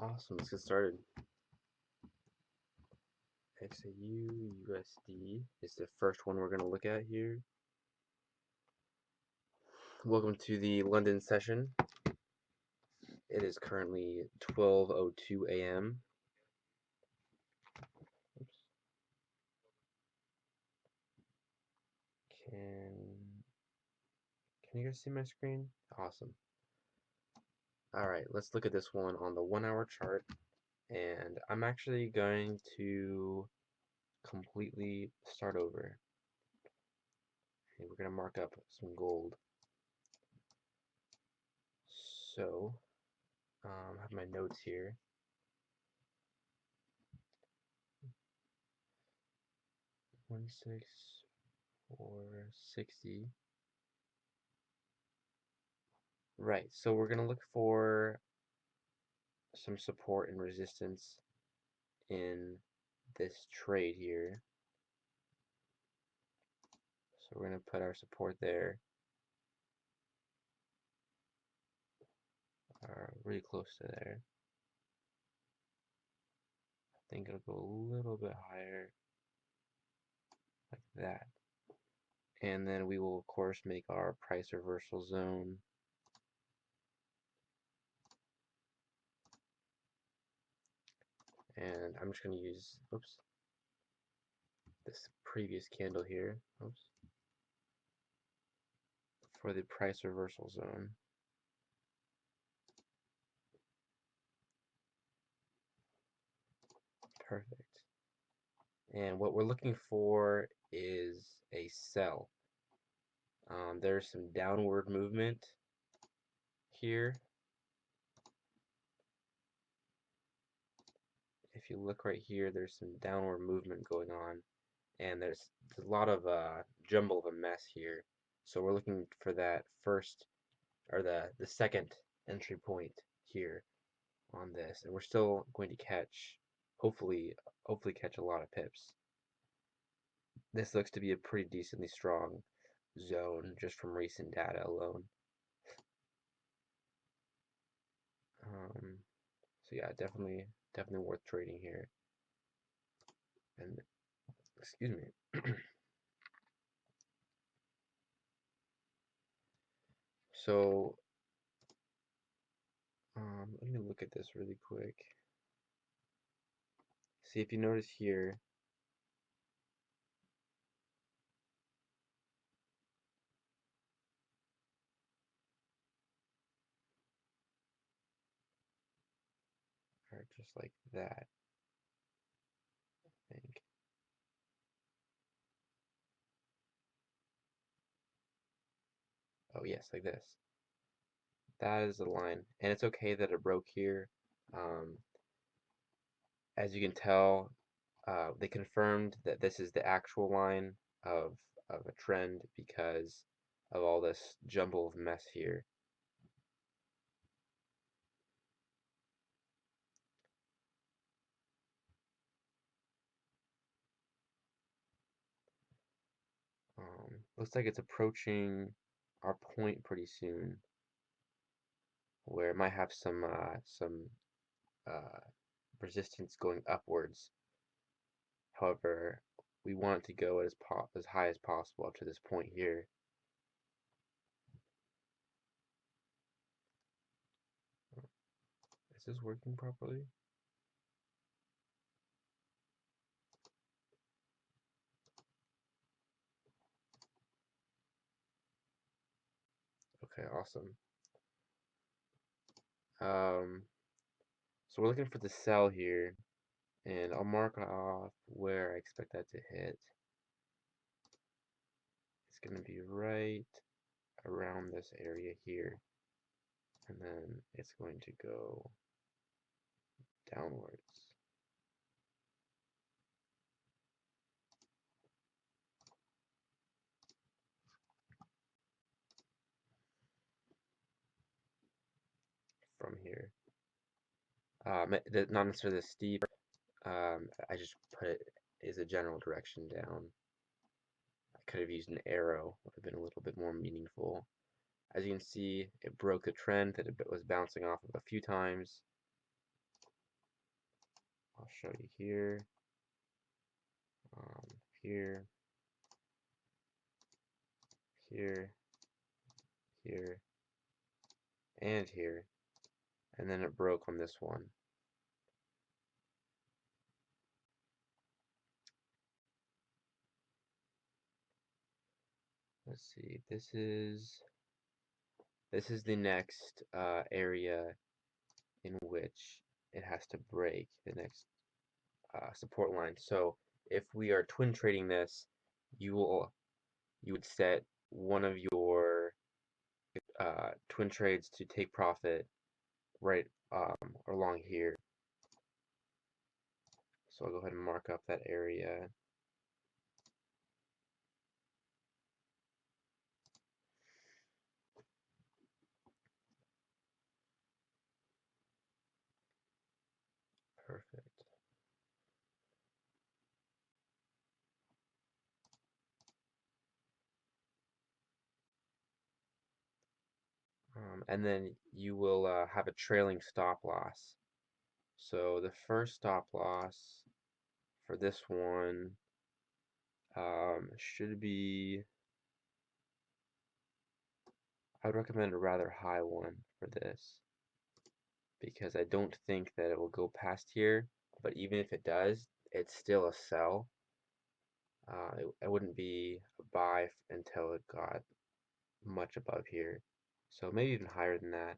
Awesome, let's get started. XAUUSD is the first one we're going to look at here. Welcome to the London session. It is currently 12:02 a.m. Oops. Can you guys see my screen? Awesome. Alright, let's look at this one on the 1 hour chart. And I'm actually going to completely start over. And we're going to mark up some gold. So, I have my notes here. 16460. Right, so we're going to look for some support and resistance in this trade here. So we're going to put our support there, really close to there. I think it'll go a little bit higher, like that. And then we will, of course, make our price reversal zone. And I'm just going to use, oops, this previous candle here, oops, for the price reversal zone. Perfect. And what we're looking for is a sell. There's some downward movement here. If you look right here, there's some downward movement going on, and there's a lot of jumble of a mess here. So we're looking for that first, or the second entry point here on this, and we're still going to catch, hopefully catch a lot of pips. This looks to be a pretty decently strong zone just from recent data alone. So yeah, definitely worth trading here. And excuse me. So let me look at this really quick. See if you notice here. Or just like that, I think. Oh yes, like this. That is the line, and it's okay that it broke here. As you can tell, they confirmed that this is the actual line of a trend because of all this jumble of mess here. Looks like it's approaching our point pretty soon, where it might have some uh, resistance going upwards. However, we want it to go as high as possible up to this point here. Is this working properly? Okay, awesome. So we're looking for the sell here, and I'll mark off where I expect that to hit. It's going to be right around this area here, and then it's going to go downwards. From here. Not necessarily steep. I just put it as a general direction down. I could have used an arrow, would have been a little bit more meaningful. As you can see, it broke the trend that it was bouncing off of a few times. I'll show you here, here, here, here, and here, and then it broke on this one. Let's see, this is the next area in which it has to break, the next support line. So if we are twin trading this, you would set one of your twin trades to take profit right along here. So I'll go ahead and mark up that area. Perfect. And then you will have a trailing stop loss. So the first stop loss for this one should be, I would recommend a rather high one for this because I don't think that it will go past here, but even if it does, it's still a sell. It wouldn't be a buy until it got much above here. So maybe even higher than that.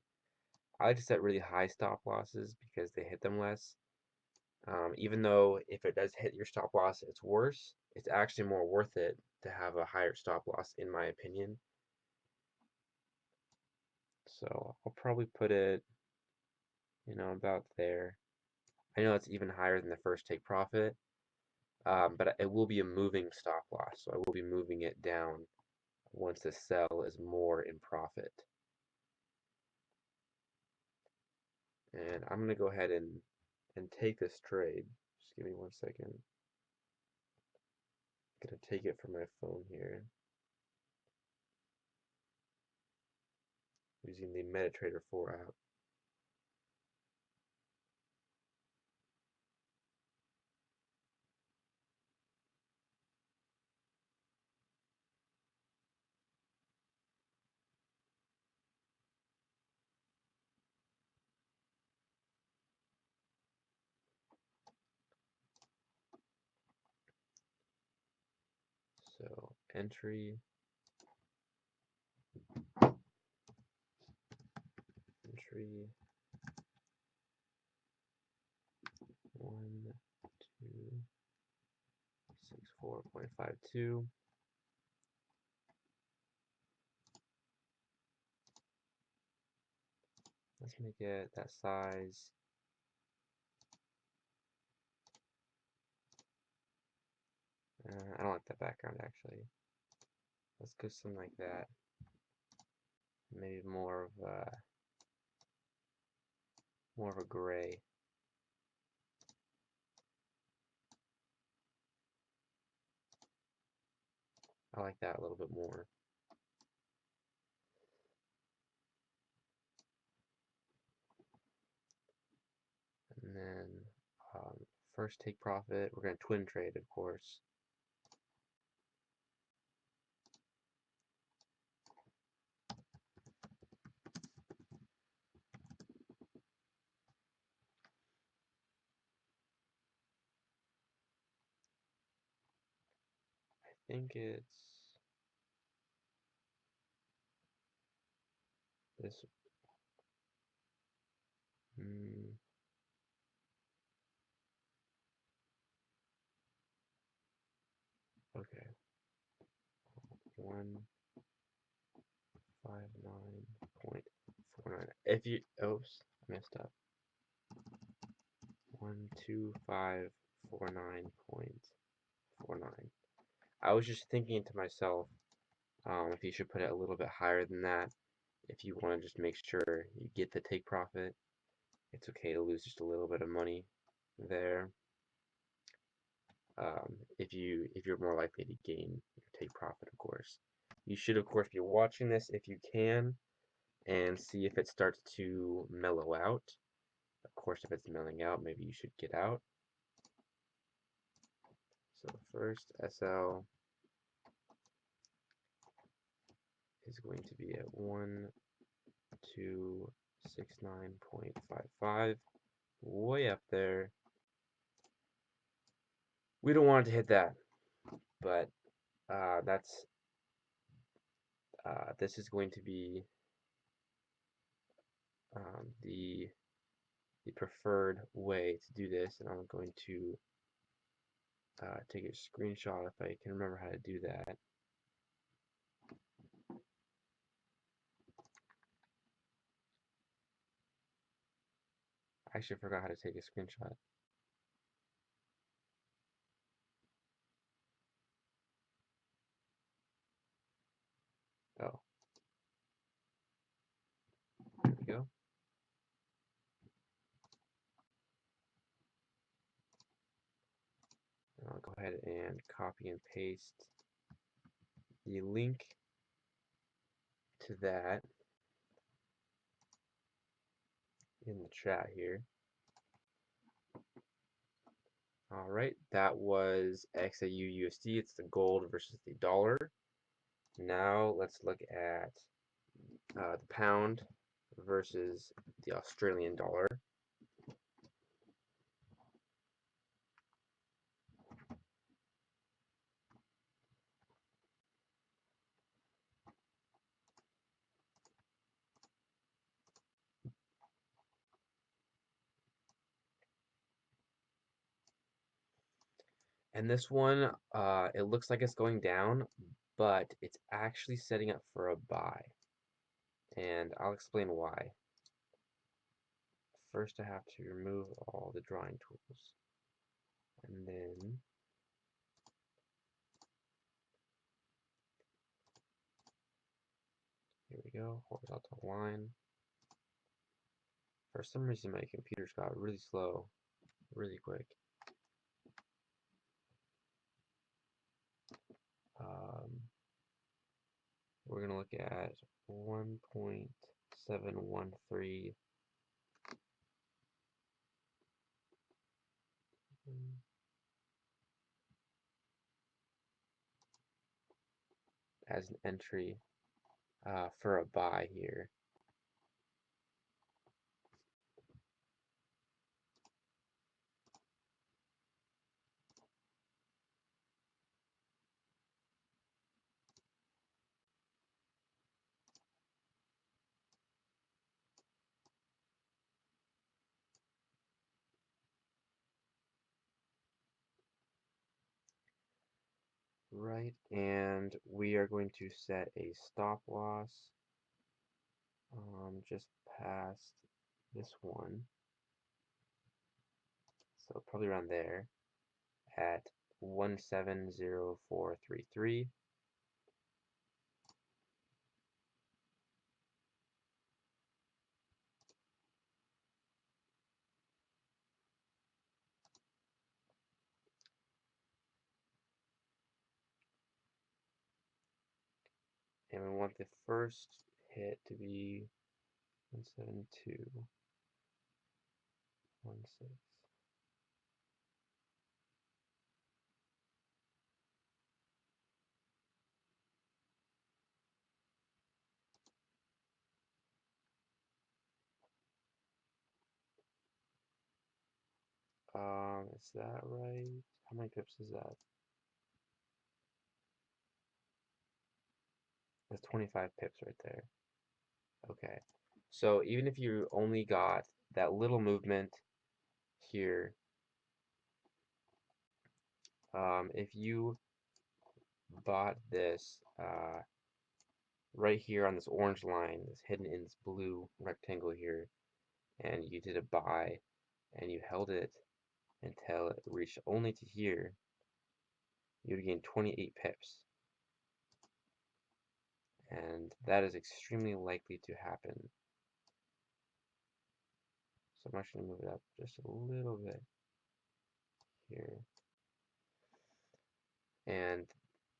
I like to set really high stop losses because they hit them less. Even though if it does hit your stop loss, it's worse, it's actually more worth it to have a higher stop loss, in my opinion. So I'll probably put it, about there. I know it's even higher than the first take profit, but it will be a moving stop loss, so I will be moving it down once the sell is more in profit. And I'm going to go ahead and take this trade. Just give me 1 second. I'm going to take it from my phone here using the MetaTrader 4 app. So entry, 1264.52. Let's make it that size. I don't like that background actually. Let's go something like that. Maybe more of a gray. I like that a little bit more. And then first take profit. We're going to twin trade, of course. I think it's this. Okay. 159.49. If you, oops, I messed up. 12549.49. I was just thinking to myself, if you should put it a little bit higher than that, if you want to just make sure you get the take profit. It's okay to lose just a little bit of money there. if you're more likely to gain or take profit, of course. You should, of course, be watching this if you can and see if it starts to mellow out. Of course, if it's mellowing out, maybe you should get out. So first SL is going to be at 1269.55, way up there. We don't want it to hit that, but this is going to be the preferred way to do this, and I'm going to take a screenshot if I can remember how to do that. I actually forgot how to take a screenshot. Oh, there we go. And I'll go ahead and copy and paste the link to that in the chat here. All right, that was XAUUSD. It's the gold versus the dollar. Now let's look at the pound versus the Australian dollar. And this one, it looks like it's going down, but it's actually setting up for a buy. And I'll explain why. First, I have to remove all the drawing tools. And then here we go, horizontal line. For some reason, my computer's got really slow, really quick. We're going to look at 1.713 as an entry for a buy here. Right, and we are going to set a stop loss just past this one, so probably around there at 170433. And we want the first hit to be 172.16. Is that right? How many pips is that? That's 25 pips right there. Okay. So even if you only got that little movement here, if you bought this right here on this orange line that's hidden in this blue rectangle here, and you did a buy, and you held it until it reached only to here, you would gain 28 pips. And that is extremely likely to happen. So I'm actually going to move it up just a little bit here. And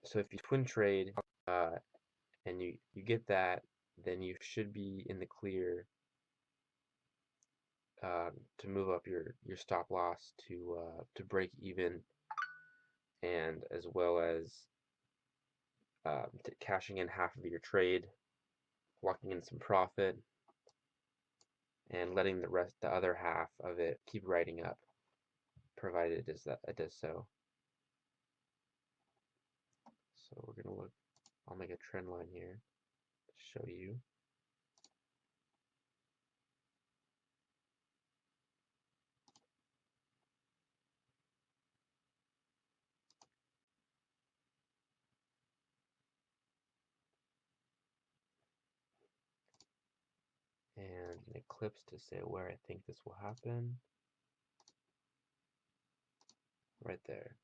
so if you twin trade and you get that, then you should be in the clear to move up your stop loss to break even, and as well as cashing in half of your trade, locking in some profit, and letting the other half of it keep writing up, provided it does so. So we're gonna look. I'll make a trend line here to show you. And an eclipse to say where I think this will happen. Right there.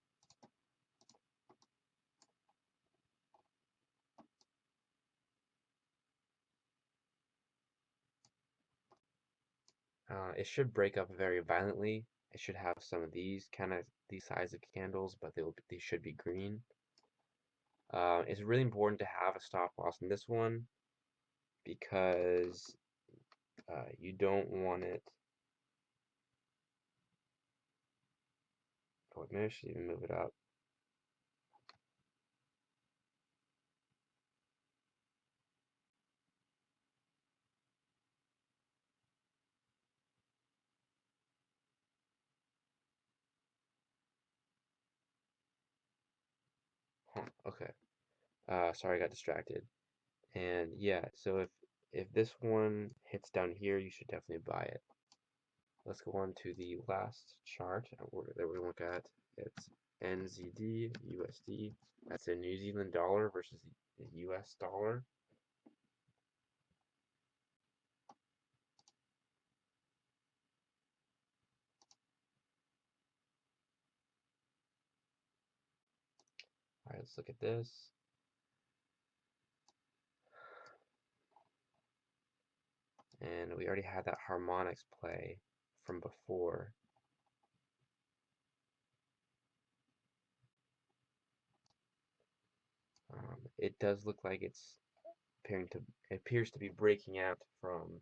It should break up very violently. It should have some of these size of candles, but they should be green. It's really important to have a stop loss in this one because you don't want it. Oh, maybe I should even move it up. Huh, okay. Sorry, I got distracted. And yeah, so if this one hits down here, you should definitely buy it. Let's go on to the last chart that we're going to look at. It's NZDUSD. That's a New Zealand dollar versus the US dollar. All right, let's look at this. And we already had that harmonics play from before. It does look like it appears to be breaking out from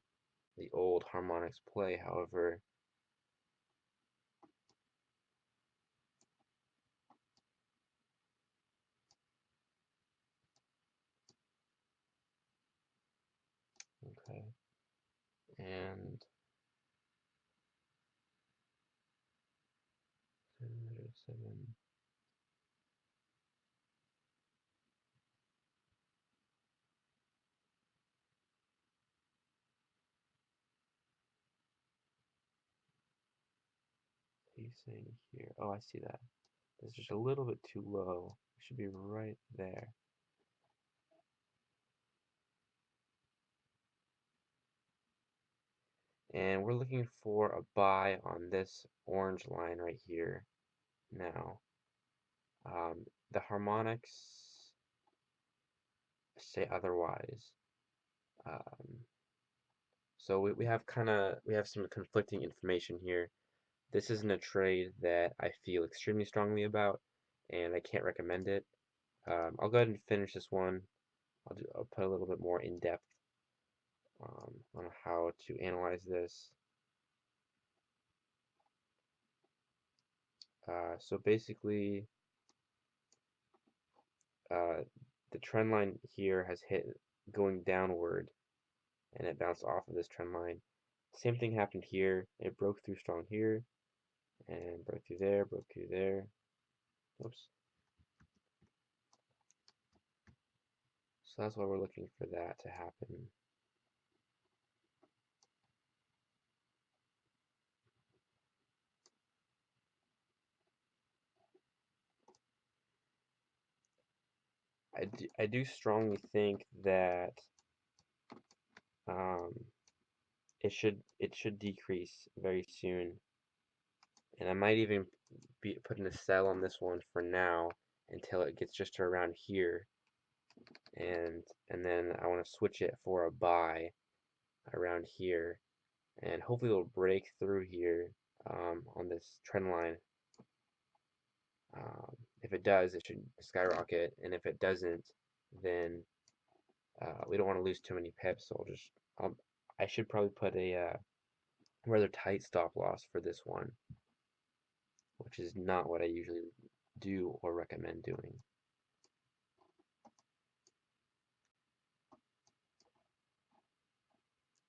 the old harmonics play. However, okay, and 707. Pacing here. Oh, I see that. It's just a little bit too low. It should be right there. And we're looking for a buy on this orange line right here now. The harmonics say otherwise. Um, so we have some conflicting information here. This isn't a trade that I feel extremely strongly about, and I can't recommend it. I'll go ahead and finish this one. I'll put a little bit more in depth on how to analyze this. So basically, uh, the trend line here has hit going downward, and it bounced off of this trend line. Same thing happened here. It broke through strong here, and broke through there, broke through there. Oops. So that's why we're looking for that to happen. I do strongly think that um, it should decrease very soon, and I might even be putting a sell on this one for now until it gets just to around here, and then I want to switch it for a buy around here, and hopefully it'll break through here on this trend line. it does, it should skyrocket, and if it doesn't, then we don't want to lose too many pips. So I should probably put a rather tight stop loss for this one, which is not what I usually do or recommend doing.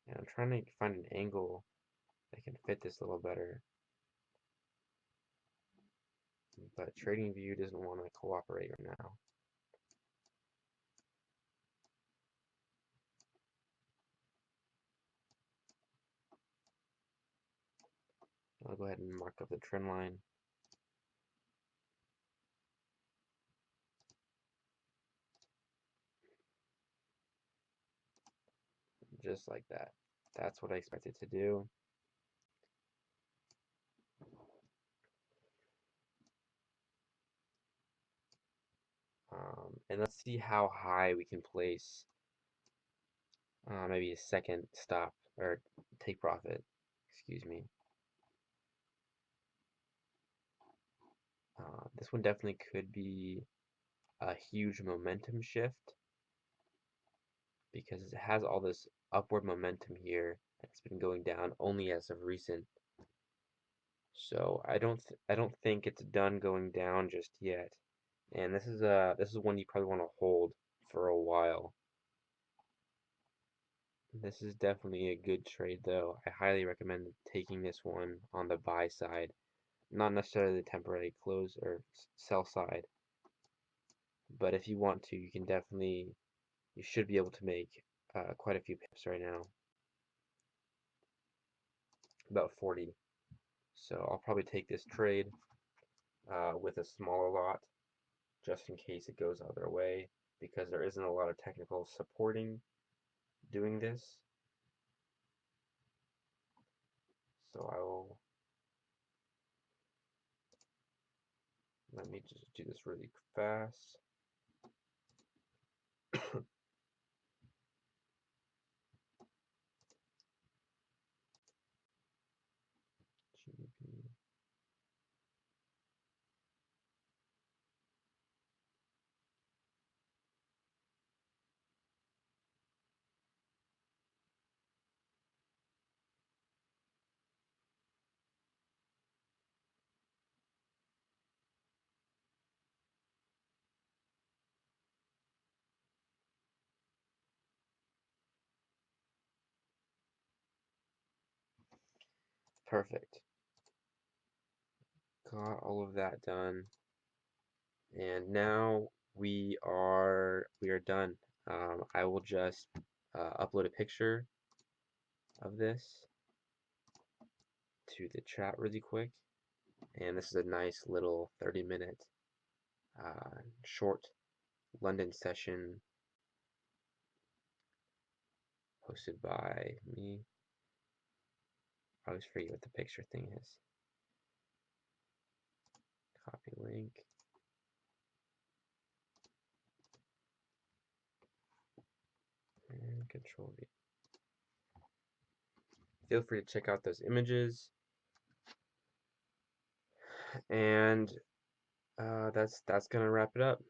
And I'm trying to find an angle that can fit this a little better, but TradingView doesn't want to cooperate right now. I'll go ahead and mark up the trend line. Just like that. That's what I expected to do. And let's see how high we can place maybe a second stop or take profit. Excuse me. This one definitely could be a huge momentum shift because it has all this upward momentum here. It's been going down only as of recent. So I don't think it's done going down just yet. And this is one you probably want to hold for a while. This is definitely a good trade though. I highly recommend taking this one on the buy side, not necessarily the temporary close or sell side. But if you want to, you should be able to make quite a few pips right now, about 40. So I'll probably take this trade with a smaller lot just in case it goes other way because there isn't a lot of technical supporting doing this. So let me just do this really fast. GB. Perfect. Got all of that done. And now we are done. I will just upload a picture of this to the chat really quick. And this is a nice little 30-minute short London session hosted by me. I always forget what the picture thing is. Copy link. And Control V. Feel free to check out those images. And that's gonna wrap it up.